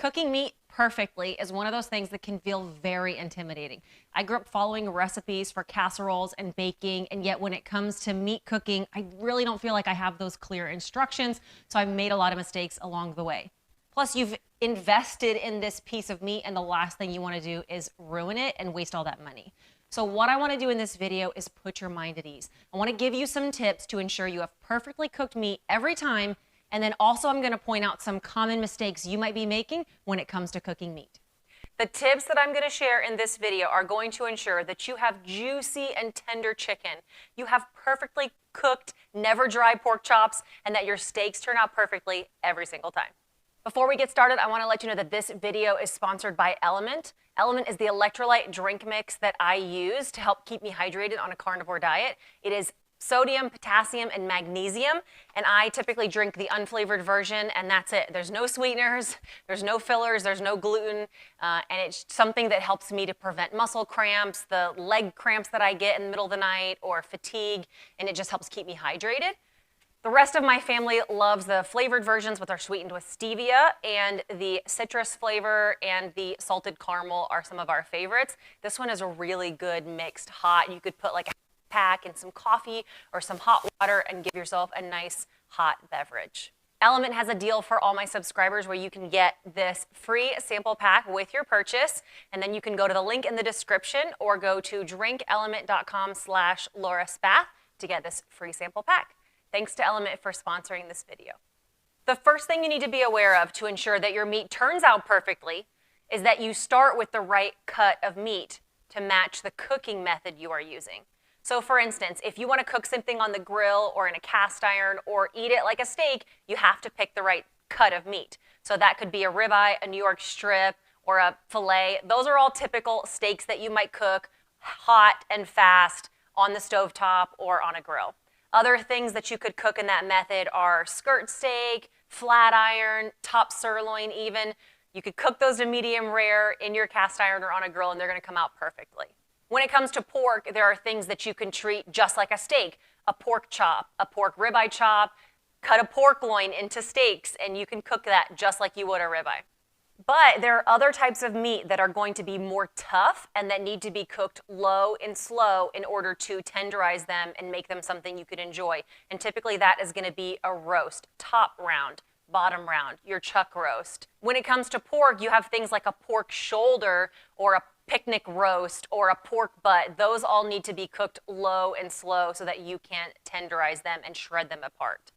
Cooking meat perfectly is one of those things that can feel very intimidating. I grew up following recipes for casseroles and baking, and yet when it comes to meat cooking, I really don't feel like I have those clear instructions, so I've made a lot of mistakes along the way. Plus, you've invested in this piece of meat, and the last thing you want to do is ruin it and waste all that money. So what I want to do in this video is put your mind at ease. I want to give you some tips to ensure you have perfectly cooked meat every time. And then also I'm going to point out some common mistakes you might be making when it comes to cooking meat. The tips that I'm going to share in this video are going to ensure that you have juicy and tender chicken, you have perfectly cooked, never dry pork chops, and that your steaks turn out perfectly every single time. Before we get started, I want to let you know that this video is sponsored by Element. Element is the electrolyte drink mix that I use to help keep me hydrated on a carnivore diet. It is sodium, potassium, and magnesium, and I typically drink the unflavored version, and that's it. There's no sweeteners, there's no fillers, there's no gluten, and it's something that helps me to prevent muscle cramps, the leg cramps that I get in the middle of the night, or fatigue, and it just helps keep me hydrated. The rest of my family loves the flavored versions, which are sweetened with stevia, and the citrus flavor and the salted caramel are some of our favorites. This one is a really good mixed hot. You could put like a pack and some coffee or some hot water and give yourself a nice hot beverage. Element has a deal for all my subscribers where you can get this free sample pack with your purchase, and then you can go to the link in the description or go to drinkelement.com/Laura Spath to get this free sample pack. Thanks to Element for sponsoring this video. The first thing you need to be aware of to ensure that your meat turns out perfectly is that you start with the right cut of meat to match the cooking method you are using. So for instance, if you want to cook something on the grill or in a cast iron or eat it like a steak, you have to pick the right cut of meat. So that could be a ribeye, a New York strip, or a filet. Those are all typical steaks that you might cook hot and fast on the stovetop or on a grill. Other things that you could cook in that method are skirt steak, flat iron, top sirloin even. You could cook those to medium rare in your cast iron or on a grill, and they're going to come out perfectly. When it comes to pork, there are things that you can treat just like a steak. A pork chop, a pork ribeye chop, cut a pork loin into steaks, and you can cook that just like you would a ribeye. But there are other types of meat that are going to be more tough and that need to be cooked low and slow in order to tenderize them and make them something you could enjoy. And typically that is going to be a roast, top round, bottom round, your chuck roast. When it comes to pork, you have things like a pork shoulder or a picnic roast or a pork butt. Those all need to be cooked low and slow so that you can tenderize them and shred them apart.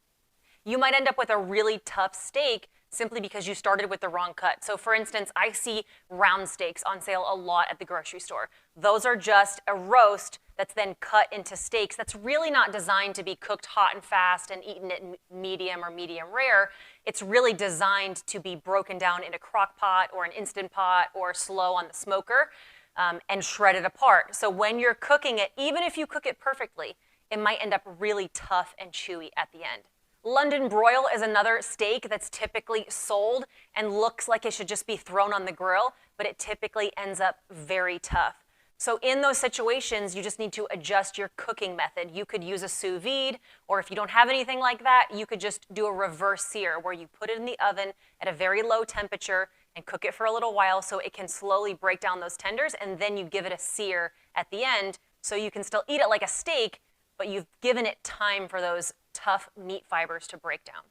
You might end up with a really tough steak simply because you started with the wrong cut. So for instance, I see round steaks on sale a lot at the grocery store. Those are just a roast that's then cut into steaks. That's really not designed to be cooked hot and fast and eaten at medium or medium rare. It's really designed to be broken down in a crock pot or an Instant Pot or slow on the smoker and shredded apart. So when you're cooking it, even if you cook it perfectly, it might end up really tough and chewy at the end. London broil is another steak that's typically sold and looks like it should just be thrown on the grill, but it typically ends up very tough. So in those situations, you just need to adjust your cooking method. You could use a sous vide, or if you don't have anything like that, you could just do a reverse sear where you put it in the oven at a very low temperature and cook it for a little while so it can slowly break down those tenders, and then you give it a sear at the end so you can still eat it like a steak, but you've given it time for those tough meat fibers to break down.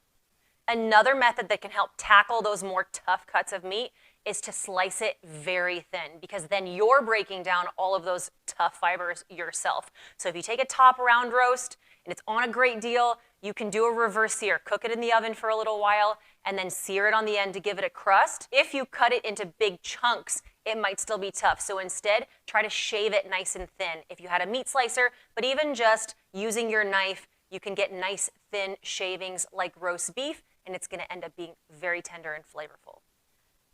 Another method that can help tackle those more tough cuts of meat is to slice it very thin, because then you're breaking down all of those tough fibers yourself. So if you take a top round roast and it's on a great deal, you can do a reverse sear, cook it in the oven for a little while, and then sear it on the end to give it a crust. If you cut it into big chunks, it might still be tough. So instead, try to shave it nice and thin. If you had a meat slicer, but even just using your knife, you can get nice thin shavings like roast beef, and it's going to end up being very tender and flavorful.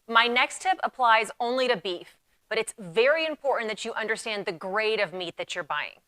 My next tip applies only to beef, but it's very important that you understand the grade of meat that you're buying.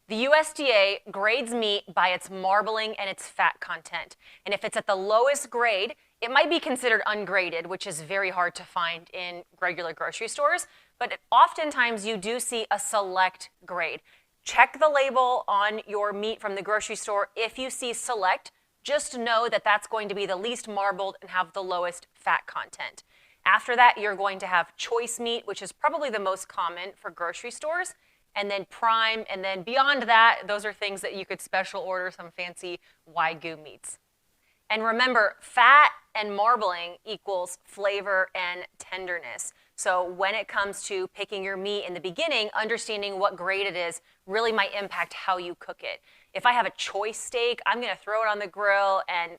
The USDA grades meat by its marbling and its fat content. And if it's at the lowest grade, it might be considered ungraded, which is very hard to find in regular grocery stores, but oftentimes you do see a select grade. Check the label on your meat from the grocery store. If you see select, just know that that's going to be the least marbled and have the lowest fat content. After that, you're going to have choice meat, which is probably the most common for grocery stores, and then prime, and then beyond that, those are things that you could special order, some fancy Wagyu meats. And remember, fat and marbling equals flavor and tenderness. So when it comes to picking your meat in the beginning, understanding what grade it is really might impact how you cook it. If I have a choice steak, I'm going to throw it on the grill and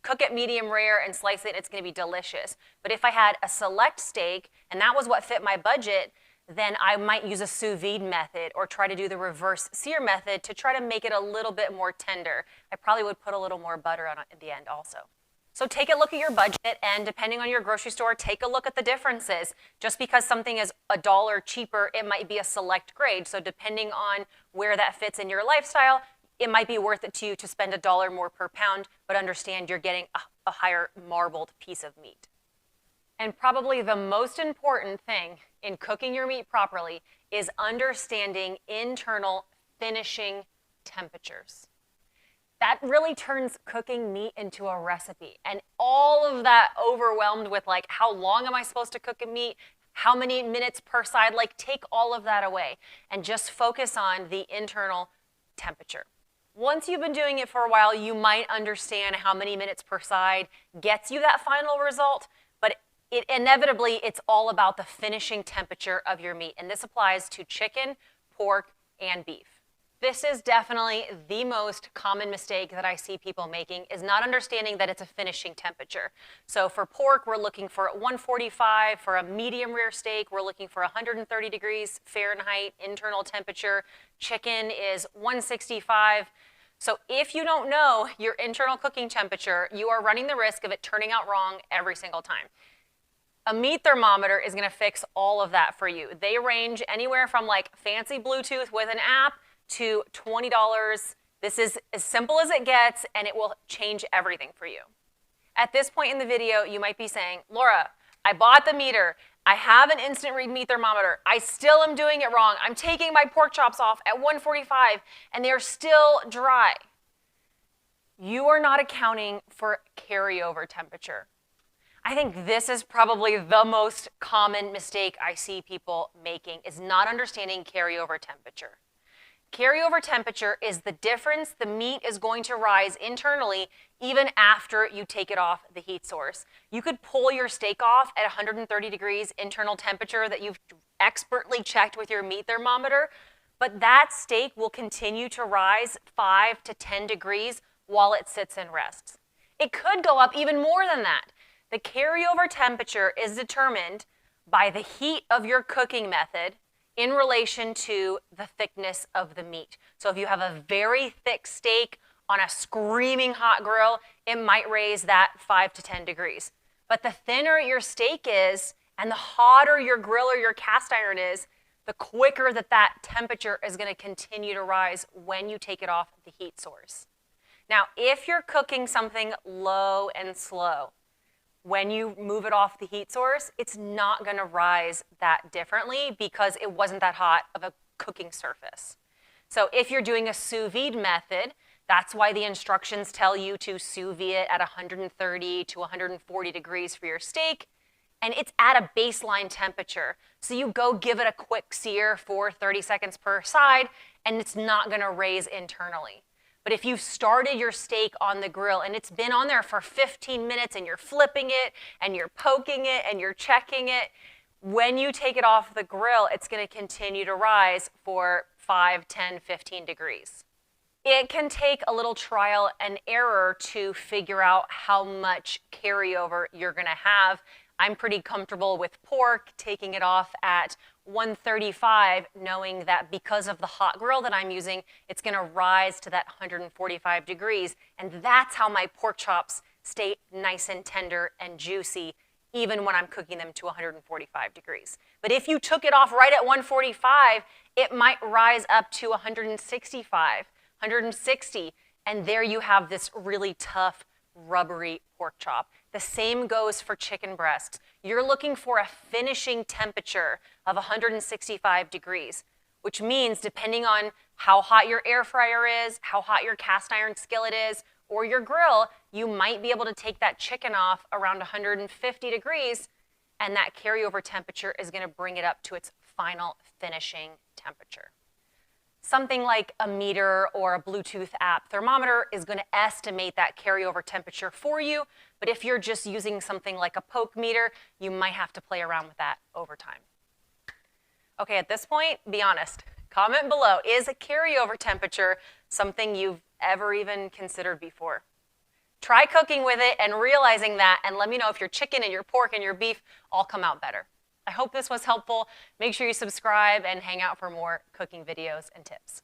cook it medium rare and slice it, and it's going to be delicious. But if I had a select steak, and that was what fit my budget, then I might use a sous vide method or try to do the reverse sear method to try to make it a little bit more tender. I probably would put a little more butter on it at the end also. So take a look at your budget, and depending on your grocery store, take a look at the differences. Just because something is $1 cheaper, it might be a select grade. So depending on where that fits in your lifestyle, it might be worth it to you to spend $1 more per pound, but understand you're getting a higher marbled piece of meat. And probably the most important thing in cooking your meat properly is understanding internal finishing temperatures. That really turns cooking meat into a recipe. And all of that overwhelmed with like, how long am I supposed to cook a meat? How many minutes per side? Like, take all of that away and just focus on the internal temperature. Once you've been doing it for a while, you might understand how many minutes per side gets you that final result, but inevitably, it's all about the finishing temperature of your meat. And this applies to chicken, pork, and beef. This is definitely the most common mistake that I see people making, is not understanding that it's a finishing temperature. So for pork, we're looking for 145. For a medium rare steak, we're looking for 130 degrees Fahrenheit internal temperature. Chicken is 165. So if you don't know your internal cooking temperature, you are running the risk of it turning out wrong every single time. A meat thermometer is going to fix all of that for you. They range anywhere from like fancy Bluetooth with an app to $20. This is as simple as it gets, and it will change everything for you. At this point in the video, you might be saying, Laura, I bought the meter. I have an instant read meat thermometer. I still am doing it wrong. I'm taking my pork chops off at 145, and they're still dry. You are not accounting for carryover temperature. I think this is probably the most common mistake I see people making, is not understanding carryover temperature. Carryover temperature is the difference the meat is going to rise internally even after you take it off the heat source. You could pull your steak off at 130 degrees internal temperature that you've expertly checked with your meat thermometer, but that steak will continue to rise 5 to 10 degrees while it sits and rests. It could go up even more than that. The carryover temperature is determined by the heat of your cooking method in relation to the thickness of the meat. So if you have a very thick steak on a screaming hot grill, it might raise that 5 to 10 degrees. But the thinner your steak is and the hotter your grill or your cast iron is, the quicker that temperature is going to continue to rise when you take it off the heat source. Now, if you're cooking something low and slow, when you move it off the heat source, it's not going to rise that differently because it wasn't that hot of a cooking surface. So if you're doing a sous vide method, that's why the instructions tell you to sous vide it at 130 to 140 degrees for your steak, and it's at a baseline temperature. So you go give it a quick sear for 30 seconds per side, and it's not going to raise internally. But if you've started your steak on the grill and it's been on there for 15 minutes and you're flipping it and you're poking it and you're checking it, when you take it off the grill, it's going to continue to rise for 5, 10, 15 degrees. It can take a little trial and error to figure out how much carryover you're going to have. I'm pretty comfortable with pork, taking it off at 135, knowing that because of the hot grill that I'm using, it's going to rise to that 145 degrees. And that's how my pork chops stay nice and tender and juicy, even when I'm cooking them to 145 degrees. But if you took it off right at 145, it might rise up to 165, 160, and there you have this really tough, rubbery pork chop. The same goes for chicken breasts. You're looking for a finishing temperature of 165 degrees, which means depending on how hot your air fryer is, how hot your cast iron skillet is, or your grill, you might be able to take that chicken off around 150 degrees, and that carryover temperature is going to bring it up to its final finishing temperature. Something like a meter or a Bluetooth app thermometer is going to estimate that carryover temperature for you, but if you're just using something like a poke meter, you might have to play around with that over time. Okay, at this point, be honest. Comment below, is a carryover temperature something you've ever even considered before? Try cooking with it and realizing that, and let me know if your chicken and your pork and your beef all come out better. I hope this was helpful. Make sure you subscribe and hang out for more cooking videos and tips.